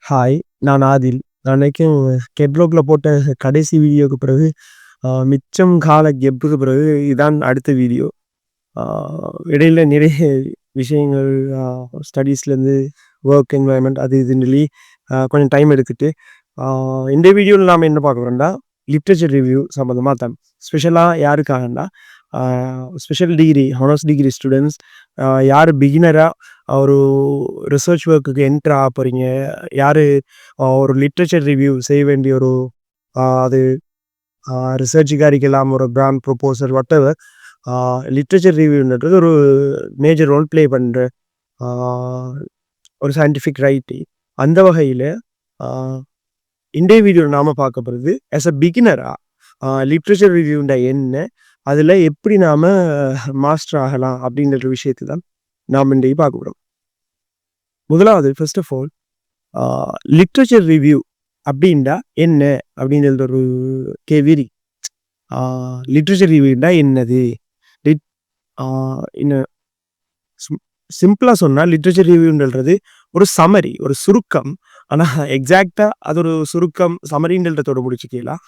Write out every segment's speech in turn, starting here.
Hi, நான் ஆதில். நான் நினைக்கிறேன் கெட்லாக்ல போட்ட கடைசி வீடியோவுக்கு பிறகு மிச்சம் கால கெப்புக்கு பிறகு இதான் அடுத்த வீடியோ. ஆ இடையில நிறைய விஷயங்கள் ஸ்டடீஸ்லேருந்து ஒர்க் என்வாயர்மெண்ட் அது இதுன்னு சொல்லி கொஞ்சம் டைம் எடுத்துட்டு இந்த வீடியோவில் நாம் என்ன பார்க்க போகிறோம்னா லிட்ரேச்சர் ரிவ்யூ சம்மந்தமாக தான். ஸ்பெஷலாக யாருக்காகன்னா special degree honours degree students யார் பிகினராக ஒரு ரிசர்ச் ஒர்க்குக்கு என்ட்ரு ஆக போகிறீங்க, யார் ஒரு லிட்ரேச்சர் ரிவ்யூ செய்ய வேண்டிய ஒரு அது ரிசர்ச்சுக்கு அடிக்கலாம், ஒரு பிராண்ட் ப்ரொப்போசல் வாட்டெவர், லிட்ரேச்சர் ரிவ்யூன்றது ஒரு மேஜர் ரோல் ப்ளே பண்ணுற ஒரு சயின்டிஃபிக் ரைட்டிங். அந்த வகையில் இன்றைய வீடியோவில் நாம் பார்க்க போகிறது ஆஸ் அ பிகினராக லிட்ரேச்சர் ரிவ்யூண்டா என்ன, அதில் எப்படி நாம் மாஸ்டர் ஆகலாம் அப்படின்ற விஷயத்தை தான் நாம் இன்றைக்கு பார்க்க போகிறோம். முதலாவது first of all literature review அப்படின்டா என்ன அப்படின்றது ஒரு கேள்வி. லிட்ரேச்சர் ரிவ்யூண்டா என்னது? இன்னும் சிம்பிளாக சொன்னால் லிட்ரேச்சர் ரிவ்யூன்றது ஒரு சமரி, ஒரு சுருக்கம். ஆனால் எக்ஸாக்டாக அது ஒரு சுருக்கம் சமரின்றதோட முடிச்சுக்கலாம்.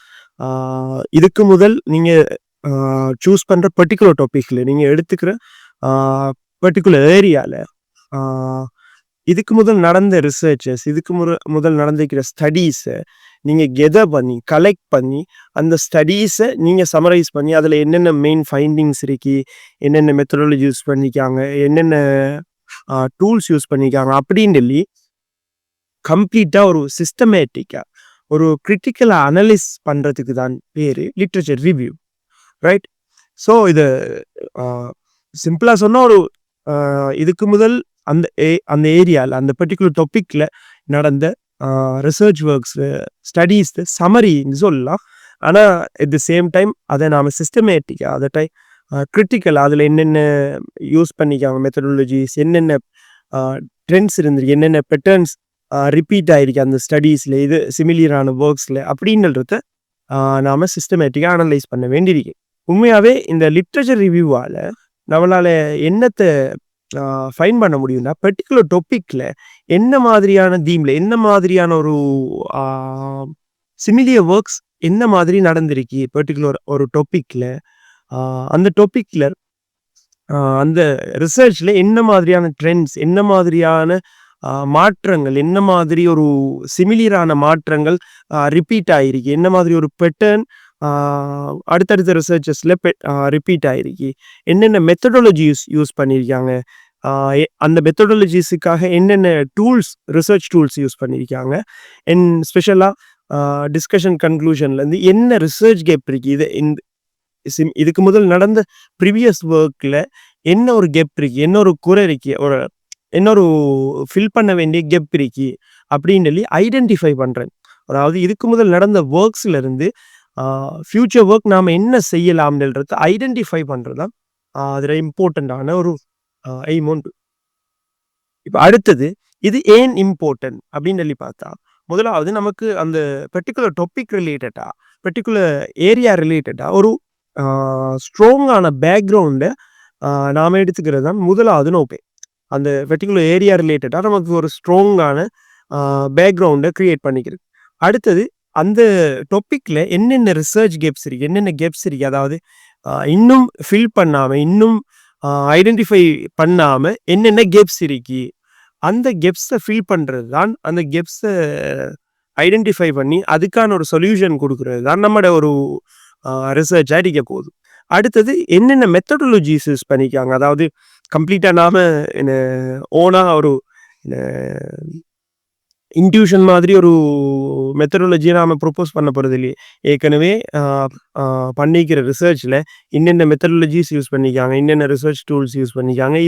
இதுக்கு முதல் நீங்கள் சூஸ் பண்ணுற பர்டிகுலர் டாப்பிக்கில் நீங்கள் எடுத்துக்கிற பர்டிகுலர் ஏரியாவில் இதுக்கு முதல் நடந்த ரிசர்ச்சஸ், இதுக்கு முதல் நடந்திருக்கிற ஸ்டடீஸை நீங்கள் கெதர் பண்ணி கலெக்ட் பண்ணி அந்த ஸ்டடீஸை நீங்கள் சமரைஸ் பண்ணி அதில் என்னென்ன மெயின் ஃபைண்டிங்ஸ் இருக்கு, என்னென்ன மெத்தடாலஜி யூஸ் பண்ணிக்காங்க, என்னென்ன டூல்ஸ் யூஸ் பண்ணிக்காங்க அப்படின்னு சொல்லி கம்ப்ளீட்டாக ஒரு சிஸ்டமேட்டிக்காக ஒரு கிரிட்டிக்கலாக அனலைஸ் பண்ணுறதுக்கு தான் பேர் லிட்ரேச்சர் ரிவ்யூ, ரைட்? ஸோ இதை சிம்பிளாக சொன்னால் ஒரு இதுக்கு முதல் அந்த ஏரியாவில் அந்த பர்டிகுலர் டாப்பிக்கில் நடந்த ரிசர்ச் ஒர்க்ஸ் ஸ்டடீஸ் சமரின்னு சொல்லலாம். ஆனால் அட் தி சேம் டைம் அதை நாம் சிஸ்டமேட்டிக்காக அதை கிரிட்டிக்கல் அதில் என்னென்ன யூஸ் பண்ணிக்காங்க மெத்தடாலஜிஸ், என்னென்ன ட்ரெண்ட்ஸ் இருந்திருக்கு, என்னென்ன பேட்டர்ன்ஸ் ரிப்பீட் ஆகிருக்கு அந்த ஸ்டடீஸில், இது சிமிலியரான ஒர்க்ஸில் அப்படின்றத நாம் சிஸ்டமேட்டிக்காக அனலைஸ் பண்ண வேண்டியிருக்கு. உண்மையாகவே இந்த லிட்ரேச்சர் ரிவ்யூவால் நம்மளால் என்னத்தை ஃபைன் பண்ண முடியும்னா பர்டிகுலர் டாப்பிக்கில் என்ன மாதிரியான தீமில் என்ன மாதிரியான ஒரு சிமிலியர் ஒர்க்ஸ் என்ன மாதிரி நடந்திருக்கு பர்டிகுலர் ஒரு டாப்பிக்கில், அந்த டாப்பிக்கில் அந்த ரிசர்ச்சில் என்ன மாதிரியான ட்ரெண்ட்ஸ், என்ன மாதிரியான மாற்றங்கள், என்ன மாதிரி ஒரு சிமிலியரான மாற்றங்கள் ரிப்பீட் ஆகிருக்கு, என்ன மாதிரி ஒரு பேட்டர்ன் அடுத்தடுத்த ரிசர்ச்சஸில் ரிப்பீட் ஆகிருக்கு, என்னென்ன மெத்தடாலஜிஸ் யூஸ் பண்ணியிருக்காங்க, அந்த மெத்தடாலஜிஸுக்காக என்னென்ன டூல்ஸ் ரிசர்ச் டூல்ஸ் யூஸ் பண்ணியிருக்காங்க, அண்ட் ஸ்பெஷலாக டிஸ்கஷன் கன்க்ளூஷன்லேருந்து என்ன ரிசர்ச் கேப் இருக்குது, இதுக்கு முதல் நடந்த ப்ரீவியஸ் ஒர்க்கில் என்ன ஒரு கெப் இருக்கு, என்ன ஒரு குறை இருக்கு, என்ன ஒரு ஃபில் பண்ண வேண்டிய கெப் இருக்கு அப்படின்னு சொல்லி ஐடென்டிஃபை பண்ணுறேன். அதாவது இதுக்கு முதல் நடந்த ஒர்க்ஸ்லேருந்து ஃப்யூச்சர் ஒர்க் நாம் என்ன செய்யலாம்ன்றத ஐடென்டிஃபை பண்ணுறது தான் அதில் இம்பார்ட்டண்ட்டான ஒரு எய்ம் உண்டு. இப்போ அடுத்தது இது ஏன் இம்பார்ட்டன்ட் அப்படின்னு சொல்லி பார்த்தா, முதலாவது நமக்கு அந்த பர்டிகுலர் டாபிக் ரிலேட்டடாக பர்டிகுலர் ஏரியா ரிலேட்டடாக ஒரு ஸ்ட்ராங்கான பேக்ரவுண்டை நாம் எடுத்துக்கிறது தான் முதலாவது நோக்கம். அந்த பர்டிகுலர் ஏரியா ரிலேட்டடாக நமக்கு ஒரு ஸ்ட்ராங்கான பேக்ரவுண்டை க்ரியேட் பண்ணிக்கிறது. அடுத்தது அந்த டாப்பிக்கில் என்னென்ன ரிசர்ச் கேப்ஸ் இருக்குது, என்னென்ன கெப்ஸ் இருக்குது, அதாவது இன்னும் ஃபில் பண்ணாமல், இன்னும் ஐடென்டிஃபை பண்ணாமல் என்னென்ன கெப்ஸ் இருக்கு, அந்த கெப்ஸை ஃபில் பண்ணுறது தான், அந்த கெப்ஸை ஐடென்டிஃபை பண்ணி அதுக்கான ஒரு சொல்யூஷன் கொடுக்குறது தான் நம்மளோட ஒரு ரிசர்ச் அடிக்க போகுது. அடுத்தது என்னென்ன மெத்தடாலஜிஸ் யூஸ் பண்ணிக்காங்க, அதாவது கம்ப்ளீட்டாக நாம் என்ன ஓனாக ஒரு இன்ட்யூஷன் மாதிரி ஒரு மெத்தடாலஜியை நாம் ப்ரொப்போஸ் பண்ண போகிறது இல்லையே. ஏற்கனவே பண்ணிக்கிற ரிசர்ச்சில் என்னென்ன மெத்தடாலஜிஸ் யூஸ் பண்ணிக்காங்க, என்னென்ன ரிசர்ச் டூல்ஸ் யூஸ் பண்ணிக்காங்க,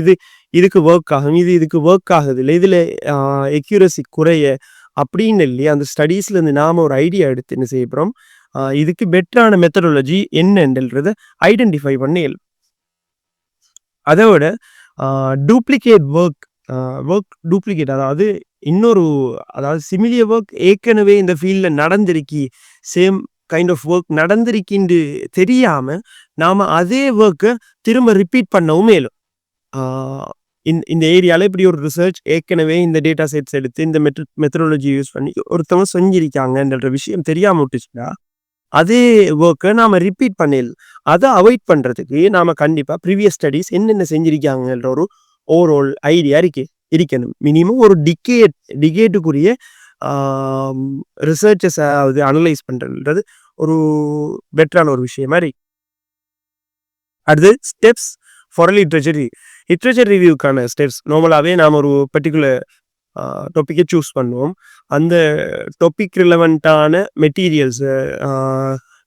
இதுக்கு ஒர்க் ஆகும், இதுக்கு ஒர்க் ஆகுது இல்லை, இதில் எக்யூரசி குறைய அப்படின்னு இல்லையா அந்த ஸ்டடீஸ்லேருந்து நாம் ஒரு ஐடியா எடுத்து என்ன செய்ய போகிறோம், இதுக்கு பெட்டரான மெத்தடாலஜி என்னன்றதை ஐடென்டிஃபை பண்ணி அதோட டூப்ளிகேட் ஒர்க் டூப்ளிகேட், அதாவது அதாவது சிமிலியர் ஒர்க் ஏற்கனவே இந்த ஃபீல்டில் நடந்திருக்கு, சேம் கைண்ட் ஆஃப் ஒர்க் நடந்திருக்கின்னு தெரியாமல் நாம் அதே ஒர்க்கை திரும்ப ரிப்பீட் பண்ணவும் மேலும். இந்த ஏரியால இப்படி ஒரு ரிசர்ச் ஏற்கனவே இந்த டேட்டா செட்ஸ் எடுத்து இந்த மெத்தடாலஜி யூஸ் பண்ணி ஒருத்தவங்க செஞ்சிருக்காங்கன்ற விஷயம் தெரியாம விட்டுச்சுன்னா அதே ஒர்க்கை நாம ரிப்பீட் பண்ணிடலாம். அதை அவாய்ட் பண்றதுக்கு நாம கண்டிப்பா ப்ரீவியஸ் ஸ்டடீஸ் என்னென்ன செஞ்சிருக்காங்கன்ற ஒரு ஓவரால் ஐடியா இருக்கணும். மினிமம் ஒரு டிகேட்டுக்குரிய ரிசர்ச்சஸ் அனலைஸ் பண்றதுன்றது ஒரு பெட்டரான ஒரு விஷயம் மாதிரி. அடுத்து ஸ்டெப்ஸ் ஃபார் லிட்ரேச்சர் ரிவ்யூக்கான ஸ்டெப்ஸ். நார்மலாகவே நாம் ஒரு பர்டிகுலர் டாப்பிக்கை சூஸ் பண்ணுவோம். அந்த டாபிக் ரிலவெண்ட்டான மெட்டீரியல்ஸு,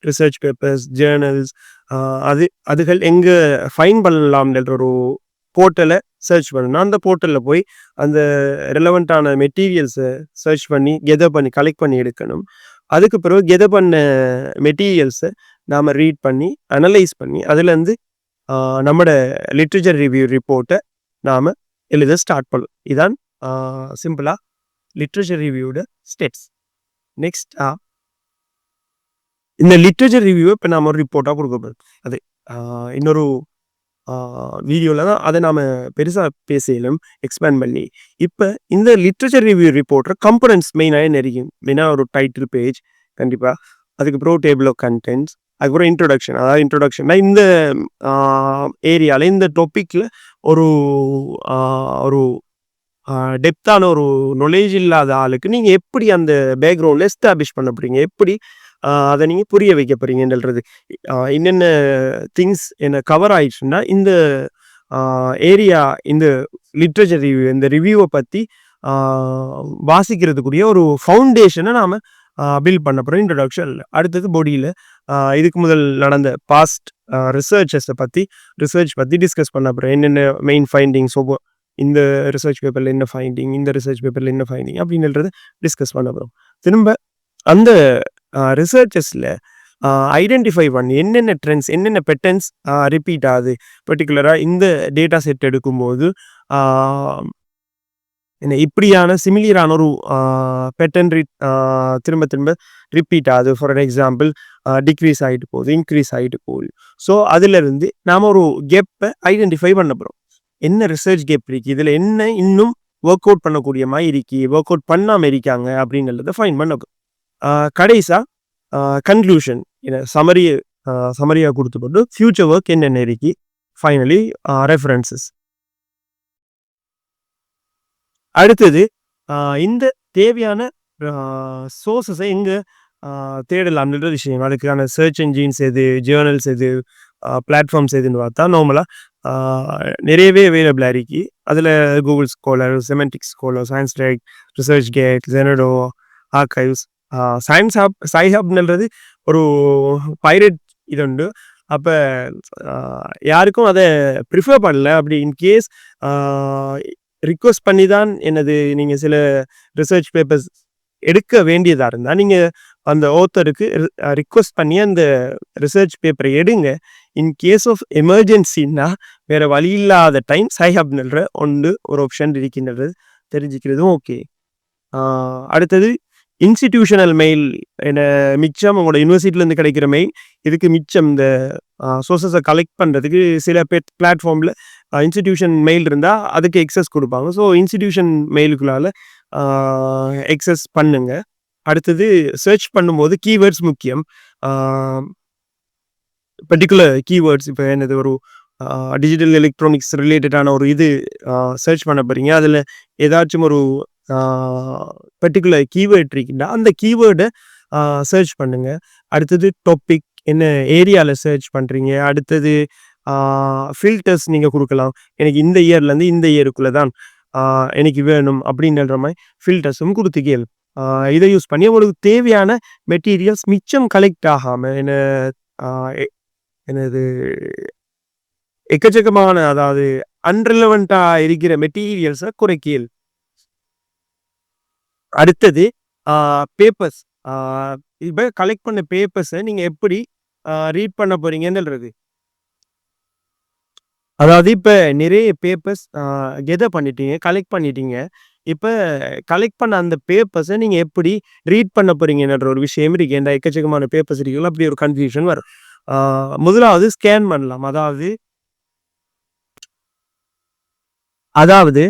ரிசர்ச் பேப்பர்ஸ், ஜேர்னல்ஸ் அதுகள் எங்கே ஃபைன் பண்ணலாம்ன்ற ஒரு போர்ட்டலை சர்ச் பண்ணணும். அந்த போர்ட்டலில் போய் அந்த ரிலவெண்ட்டான மெட்டீரியல்ஸை சர்ச் பண்ணி கலெக்ட் பண்ணி எடுக்கணும். அதுக்கு பிறகு கெதர் பண்ண மெட்டீரியல்ஸை நாம் ரீட் பண்ணி அனலைஸ் பண்ணி அதுலேருந்து நம்மளோட லிட்ரேச்சர் ரிவ்யூ ரிப்போர்ட்டை நாம் எழுத ஸ்டார்ட் பண்ணணும். இதான் சிம்பிளாக லிட்ரேச்சர் ரிவ்யூவோட ஸ்டெப்ஸ். நெக்ஸ்ட் இந்த லிட்ரேச்சர் ரிவ்யூவை இப்போ நாம் ஒரு ரிப்போர்ட்டாக கொடுக்கப்படுது. அது இன்னொரு வீடியோவில் தான் அதை நாம் பெருசாக பேசலும் எக்ஸ்பேண்ட் பண்ணி. இப்போ இந்த லிட்ரேச்சர் ரிவ்யூ ரிப்போர்ட்டர் கம்பனன்ட்ஸ் மெயினாக நிறையும். மெயினாக ஒரு டைட்டில் பேஜ் கண்டிப்பாக, அதுக்கப்புறம் டேபிள் ஆஃப் கண்டென்ட்ஸ், அதுக்கப்புறம் இன்ட்ரொடக்ஷன். அதாவது இன்ட்ரொடக்ஷன்னா இந்த ஏரியாவில் இந்த டாப்பிக்கில் ஒரு ஒரு டெப்த்தான ஒரு நாலேஜ் இல்லாத ஆளுக்கு நீங்கள் எப்படி அந்த பேக்ரவுண்டில் எஸ்டாப்ளிஷ் பண்ண போகிறீங்க, எப்படி அதை நீங்கள் புரிய வைக்க போகிறீங்கன்றது, என்னென்ன திங்ஸ் என்ன கவர் ஆயிடுச்சுன்னா இந்த ஏரியா, இந்த லிட்ரேச்சர் ரிவ்யூ, இந்த ரிவ்யூவை பற்றி வாசிக்கிறதுக்குரிய ஒரு ஃபவுண்டேஷனை நாம் பில்ட் பண்ண போகிறோம் இன்ட்ரடக்ஷனில். அடுத்தது பாடியில் இதுக்கு முதல் நடந்த பாஸ்ட் ரிசர்ச் பற்றி டிஸ்கஸ் பண்ண போகிறோம். என்னென்ன மெயின் ஃபைண்டிங்ஸ், இந்த ரிசர்ச் பேப்பரில் என்ன ஃபைண்டிங், இந்த ரிசர்ச் பேப்பரில் என்ன ஃபைண்டிங் அப்படின்றது டிஸ்கஸ் பண்ண போகிறோம். திரும்ப அந்த ரிசர்ச்சஸில் ஐடென்டிஃபை பண்ணி என்னென்ன ட்ரெண்ட்ஸ், என்னென்ன பேட்டர்ன்ஸ் ரிப்பீட் ஆகுது, பர்டிகுலராக இந்த டேட்டா செட் எடுக்கும்போது என்ன இப்படியான சிமிலியரான ஒரு பேட்டர்ன் திரும்ப திரும்ப ரிப்பீட் ஆகுது. ஃபார் எக்ஸாம்பிள் டிக்ரீஸ் ஆகிட்டு போகுது, இன்க்ரீஸ் ஆகிட்டு போகுது. ஸோ அதிலிருந்து நாம் ஒரு கேப்பை ஐடென்டிஃபை பண்ண போகிறோம். என்ன ரிசர்ச் கேப் இருக்கு, இதில் என்ன இன்னும் ஒர்க் அவுட் பண்ணக்கூடிய மாதிரி இருக்கு, ஒர்க் அவுட் பண்ணாமல் இருக்காங்க அப்படின்றத ஃபைன் பண்ண போகிறோம். கடைசியாக கன்க்ளூஷன் சமரியாக கொடுத்துப்பட்டு ஃபியூச்சர் ஒர்க் என்னென்ன இருக்கு, ஃபைனலி ரெஃபரன்சஸ். அடுத்தது இந்த தேவையான சோர்ஸஸை எங்கே தேடலாம்ன்ற விஷயம். அதுக்கான சர்ச் என்ஜின்ஸ் எது, ஜேர்னல்ஸ் எது, பிளாட்ஃபார்ம்ஸ் எதுன்னு பார்த்தா நார்மலாக நிறையவே அவைலபிளாக இருக்கு. அதில் Google Scholar, Semantic Scholar, ScienceDirect, ResearchGate, Zenodo, archives, சைஹப்ன்றது ஒரு பைரேட் இது உண்டு. அப்போ யாருக்கும் அதை ப்ரிஃபர் பண்ணல. அப்படி இன்கேஸ் ரிக்வஸ்ட் பண்ணி தான் என்னது நீங்கள் சில ரிசர்ச் பேப்பர்ஸ் எடுக்க வேண்டியதாக இருந்தால் நீங்கள் அந்த ஆத்தருக்கு ரிக்வஸ்ட் பண்ணி அந்த ரிசர்ச் பேப்பரை எடுங்க. இன் கேஸ் ஆஃப் எமர்ஜென்சின்னா வேறு வழி இல்லாத டைம் சைஹப்ன்ற ஒரு ஆப்ஷன் இருக்கின்றது தெரிஞ்சுக்கிறதும் ஓகே. அடுத்தது இன்ஸ்டிடியூஷனல் மெயில், என்ன மிச்சம் உங்களோட யூனிவர்சிட்டிலேருந்து கிடைக்கிற மெயில், இதுக்கு மிச்சம் இந்த சோர்ஸஸை கலெக்ட் பண்ணுறதுக்கு சில பிளாட்ஃபார்மில் இன்ஸ்டிடியூஷன் மெயில் இருந்தால் அதுக்கு எக்ஸஸ் கொடுப்பாங்க. ஸோ இன்ஸ்டிடியூஷன் மெயிலுக்குள்ளால் எக்ஸஸ் பண்ணுங்க. அடுத்தது சர்ச் பண்ணும்போது கீவேர்ட்ஸ் முக்கியம். பர்டிகுலர் கீவேர்ட்ஸ், இப்போ என்னது ஒரு டிஜிட்டல் எலக்ட்ரானிக்ஸ் ரிலேட்டடான ஒரு இது சர்ச் பண்ண போகிறீங்க, அதில் ஏதாச்சும் ஒரு பர்டிகுலர் கீவேர்ட் இருக்குன்னா அந்த கீவேர்டை சர்ச் பண்ணுங்க. அடுத்தது டாபிக், என்ன ஏரியாவில் சர்ச் பண்ணுறீங்க. அடுத்தது ஃபில்டர்ஸ் நீங்கள் கொடுக்கலாம். எனக்கு இந்த இயர்லேருந்து இந்த இயருக்குள்ளே தான் எனக்கு வேணும் அப்படின்ற மாதிரி ஃபில்டர்ஸும் கொடுத்து கேளு. இதை யூஸ் பண்ணி உங்களுக்கு தேவையான மெட்டீரியல்ஸ் மிச்சம் கலெக்ட் ஆகாமல் என்னது எக்கச்சக்கமான, அதாவது அன்ரிலவெண்ட்டாக இருக்கிற மெட்டீரியல்ஸை குறைக்கல். அடுத்தது பேப்பர்ஸ், இப்போ கலெக்ட் பண்ண பேப்பர்ஸை நீங்கள் எப்படி ரீட் பண்ண போகிறீங்கன்றது. அதாவது இப்போ நிறைய பேப்பர்ஸ் கெதர் பண்ணிட்டீங்க, கலெக்ட் பண்ணிட்டீங்க. இப்போ கலெக்ட் பண்ண அந்த பேப்பர்ஸை நீங்கள் எப்படி ரீட் பண்ண போகிறீங்கன்ற ஒரு விஷயம் இருக்கு. இந்த எக்கச்சக்கமான பேப்பர்ஸ் இருக்குல்ல, அப்படி ஒரு கன்ஃபியூஷன் வரும். முதலாவது ஸ்கேன் பண்ணலாம். அதாவது அதாவது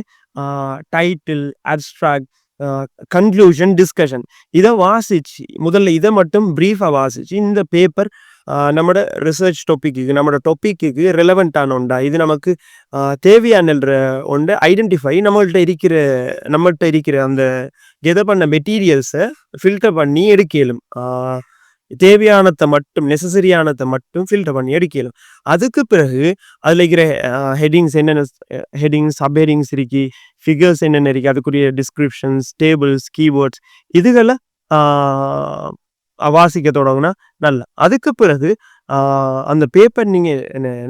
டைட்டில், அப்ஸ்ட்ராக்ட், கன்க்ளூஷன், டிஸ்கஷன் இதை வாசிச்சு முதல்ல இதை மட்டும் ப்ரீஃபாக வாசிச்சு இந்த பேப்பர் நம்மளோட ரிசர்ச் டாப்பிக்கு நம்மளோட டாப்பிக்கு ரெலவெண்ட்டான ஒன்றா இது நமக்கு தேவையானன்ற ஒன்றை ஐடென்டிஃபை நம்மள்கிட்ட இருக்கிற அந்த கெதர் பண்ண மெட்டீரியல்ஸை ஃபில்டர் பண்ணி எடுக்கலும். தேவையானதை மட்டும் நெசசரியானதை மட்டும் ஃபில்டர் பண்ணி எடுக்கலும். அதுக்கு பிறகு அதில் இருக்கிற ஹெட்டிங்ஸ் என்னென்ன ஹெட்டிங்ஸ் சப்ஹெட்டிங்ஸ் இருக்கு, ஃபிகர்ஸ் என்னென்ன இருக்கு, அதுக்குரிய டிஸ்கிரிப்ஷன்ஸ், டேபிள்ஸ், கீவேர்ட்ஸ் இதுகளை வாசிக்க தொடங்கினா நல்லா. அதுக்கு பிறகு அந்த பேப்பர் நீங்கள்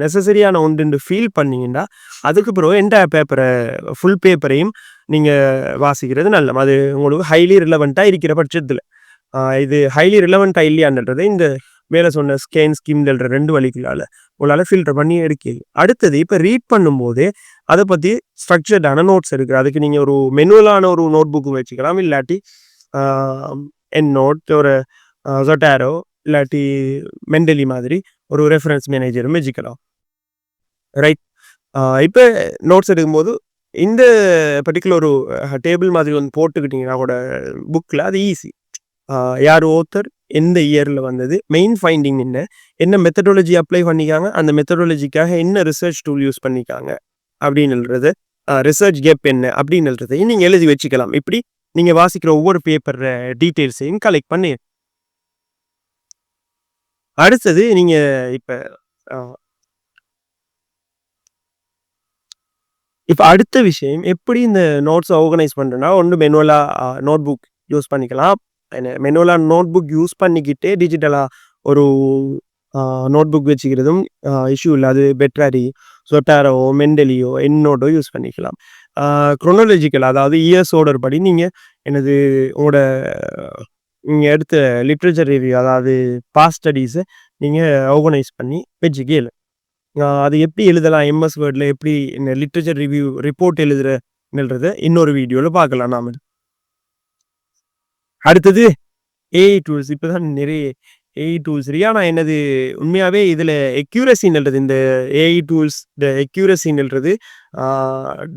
நெசசரியான ஒன்று ஃபீல் பண்ணீங்கன்னா அதுக்கு பிறகு என்டையர் பேப்பரை ஃபுல் பேப்பரையும் நீங்கள் வாசிக்கிறது நல்ல. அது உங்களுக்கு ஹைலி ரிலவெண்ட்டாக இருக்கிற பட்சத்தில் இது ஹைலி ரிலவெண்ட்டாக இல்லையான்றது இந்த மேலே சொன்ன ஸ்கிம்ன்ற 2 வழிகளால் உங்களால் ஃபில்டர் பண்ணி எடுக்க. அடுத்தது இப்போ ரீட் பண்ணும்போது அதை பற்றி ஸ்ட்ரக்சர்டான நோட்ஸ் இருக்குது. அதுக்கு நீங்கள் ஒரு மெனுவலான ஒரு நோட் புக்கு வச்சுக்கலாம். இல்லாட்டி என் நோட் ஒரு ஜொட்டாரோ இல்லாட்டி மெண்டலி மாதிரி ஒரு ரெஃபரன்ஸ் மேனேஜரும் வச்சுக்கலாம். ரைட். இப்போ நோட்ஸ் எடுக்கும்போது இந்த பர்டிகுலர் ஒரு டேபிள் மாதிரி ஒன்று போட்டுக்கிட்டிங்கன்னா கூட புக்கில் அது ஈஸி. யார் ஓத்தர், எந்த இயரில் வந்தது, மெயின் ஃபைண்டிங் என்ன மெத்தடாலஜி அப்ளை பண்ணிக்காங்க, அந்த மெத்தடாலஜிக்காக என்ன ரிசர்ச் டூல் யூஸ் பண்ணிக்காங்க அப்படின்னுறது, ரிசர்ச் கேப் என்ன அப்படின்றதையும் நீங்கள் எழுதி வச்சுக்கலாம். இப்படி நீங்கள் வாசிக்கிற ஒவ்வொரு பேப்பர் டீட்டெயில்ஸையும் கலெக்ட் பண்ணி. அடுத்தது நீங்கள் இப்போ அடுத்த விஷயம் எப்படி இந்த நோட்ஸை ஆர்கனைஸ் பண்ணுறேன்னா ஒன்று மெனுவலாக நோட் புக் யூஸ் பண்ணிக்கலாம். மெனுவலாக நோட் புக் யூஸ் பண்ணிக்கிட்டே டிஜிட்டலாக ஒரு நோட் புக் வச்சுக்கிறதும் இஷ்யூ இல்லை. அது பெட்ராரி, சொட்டாரோ, மெண்டலியோ, என்நோட்டோ யூஸ் பண்ணிக்கலாம். குரோனாலஜிக்கல் அதாவது இயர்ஸ் ஆர்டர் படி நீங்கள் உங்களோட நீங்கள் எடுத்த லிட்ரேச்சர் ரிவ்யூ அதாவது பாஸ்ட் ஸ்டடீஸை நீங்கள் ஆர்கனைஸ் பண்ணி வச்சுக்கல. அது எப்படி எழுதலாம், எம்எஸ் வேர்டில் எப்படி இந்த லிட்ரேச்சர் ரிவ்யூ ரிப்போர்ட் எழுதுறன்றதை இன்னொரு வீடியோவில் பார்க்கலாம் நாம். அடுத்தது ஏஐ டூல்ஸ். இப்போ தான் நிறைய ஏஐ டூல்ஸ் இருக்கு. ஆனால் என்னது உண்மையாகவே இதில் எக்யூரசின்றது இந்த ஏஐ டூல்ஸ் இந்த எக்யூரசின்றது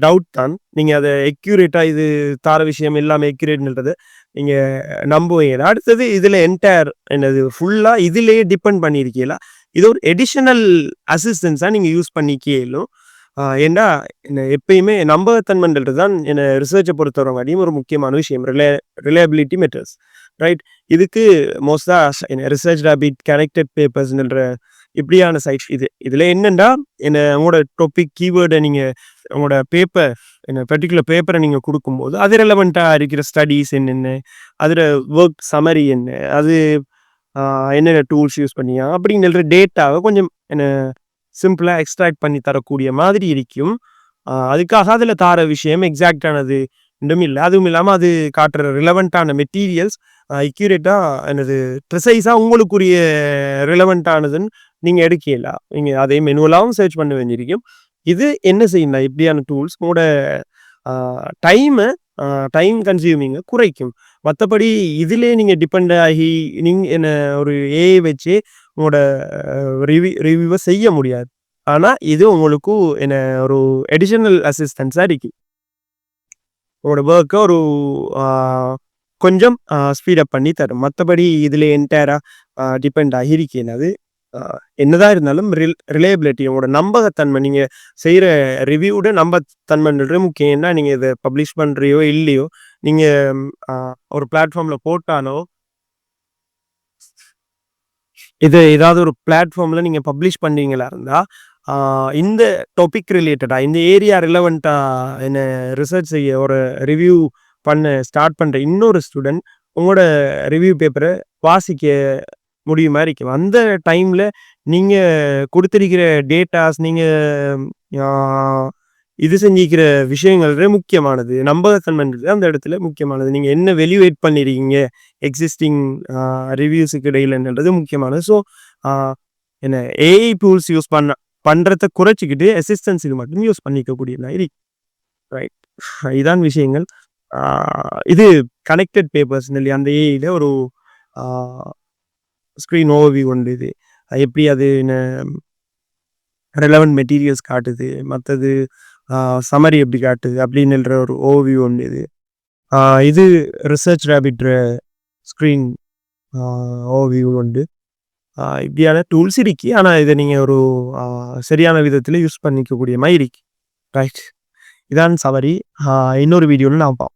டவுட் தான். நீங்கள் அதை எக்யூரேட்டாக இது தார விஷயம் எல்லாமே எக்யூரேட்ன்றது நீங்கள் நம்புவீங்க. அடுத்தது இதில் என்டையர் என்னது ஃபுல்லாக இதிலேயே டிபெண்ட் பண்ணியிருக்கீங்களா, இது ஒரு எடிஷனல் அசிஸ்டன்ஸாக நீங்கள் யூஸ் பண்ணிக்கலும். ஏன்னா எப்பயுமே நம்பகத்தன்மைன்றது தான் என்ன ரிசர்ச்சை பொறுத்தவரையும் ஒரு முக்கியமான விஷயம். Reliability matters. ரைட். இதுக்கு மோஸ்டாக ரிசர்ச் ரேபிட், கனெக்டட் பேப்பர்ஸ்ன்ற இப்படியான சைட்ஸ் இதில் என்னென்னா உங்களோட டாபிக் கீவேர்டை நீங்கள் உங்களோட பேப்பர் பர்டிகுலர் பேப்பரை நீங்கள் கொடுக்கும்போது அது ரெலவெண்ட்டாக இருக்கிற ஸ்டடீஸ் என்னென்ன, அதில் ஒர்க் சமரி என்ன, அது என்னென்ன டூல்ஸ் யூஸ் பண்ணியா அப்படிங்கிற டேட்டாவை கொஞ்சம் சிம்பிளாக எக்ஸ்ட்ராக்ட் பண்ணி தரக்கூடிய மாதிரி இருக்கும். அதுக்காக அதில் தார விஷயம் எக்ஸாக்டானது இன்னும் இல்லை. அதுவும் இல்லாமல் அது காட்டுற ரிலவெண்ட்டான மெட்டீரியல்ஸ் அக்யூரேட்டாக ப்ரிசைஸாக உங்களுக்குரிய ரிலவெண்ட்டானதுன்னு நீங்கள் எடுக்கலாம். நீங்கள் அதே மெனுவலாகவும் சர்ச் பண்ண வேண்டியிருக்கும். இது என்ன செய்யணும், இப்படியான டூல்ஸ் உங்களோட டைம் கன்சியூமிங்கை குறைக்கும். மற்றபடி இதிலே நீங்கள் டிபெண்ட் ஆகி நீங்கள் என்ன ஒரு ஏஐ வச்சு உங்களோட ரிவ்யூவை செய்ய முடியாது. ஆனால் இது உங்களுக்கு என்ன ஒரு எடிஷனல் அசிஸ்டன்ஸாக இருக்கு. உங்களோட ஒர்க்கை ஒரு கொஞ்சம் ஸ்பீடப் பண்ணி தரும். மற்றபடி இதில் என்டையராக டிபெண்ட் ஆகி இருக்கேன். அது என்னதான் இருந்தாலும் ரிலையபிலிட்டி உங்களோட நம்பகத்தன்மை, நீங்கள் செய்கிற ரிவ்யூவோட நம்பகத்தன்மைன்றது முக்கியம். ஏன்னா நீங்கள் இதை பப்ளிஷ் பண்ணுறியோ இல்லையோ, நீங்கள் ஒரு பிளாட்ஃபார்மில் போட்டாலோ இது ஏதாவது ஒரு பிளாட்ஃபார்மில் நீங்கள் பப்ளிஷ் பண்ணுறீங்களா இருந்தால் இந்த டாபிக் ரிலேட்டடாக இந்த ஏரியா ரிலவெண்ட்டாக என்ன ரிசர்ச் செய்ய ஒரு ரிவ்யூ பண்ண ஸ்டார்ட் பண்ணுற இன்னொரு ஸ்டூடெண்ட் உங்களோட ரிவ்யூ பேப்பரை வாசிக்க முடியுமா இருக்கும். அந்த டைமில் நீங்கள் கொடுத்துருக்கிற டேட்டாஸ், நீங்கள் இது செஞ்சிக்கிற விஷயங்கள் முக்கியமானது. நம்பகத்தன்மைன்றது அந்த இடத்துல முக்கியமானது. நீங்கள் என்ன வெல்யூவேட் பண்ணியிருக்கீங்க எக்ஸிஸ்டிங் ரிவ்யூஸுக்கு இடையிலன்றது முக்கியமானது. ஸோ என்ன ஏஐ டூல்ஸ் யூஸ் பண்ணுறதை குறைச்சிக்கிட்டு அசிஸ்டன்ஸுக்கு மட்டும் யூஸ் பண்ணிக்கக்கூடிய மாதிரி. ரைட். இதான் விஷயங்கள். இது கனெக்டட் பேப்பர்ஸ் இல்லையா, அந்த ஏஐயில் ஒரு ஸ்க்ரீன் ஓவர்வியூ உண்டு. இது எப்படி அது ரெலவெண்ட் மெட்டீரியல்ஸ் காட்டுது, மற்றது சம்மரி எப்படி காட்டுது அப்படின்ற ஒரு ஓவியூ ஒன்று இது. இது ரிசர்ச் ரேபிட் ஸ்க்ரீன் ஓவியூ உண்டு. இப்படியான டூல்ஸ் இருக்கு. ஆனால் இதை நீங்கள் ஒரு சரியான விதத்தில் யூஸ் பண்ணிக்கக்கூடிய மாதிரி இருக்கு. ரைட், இதான் சவரி. இன்னொரு வீடியோவில் நான் பார்ப்போம்.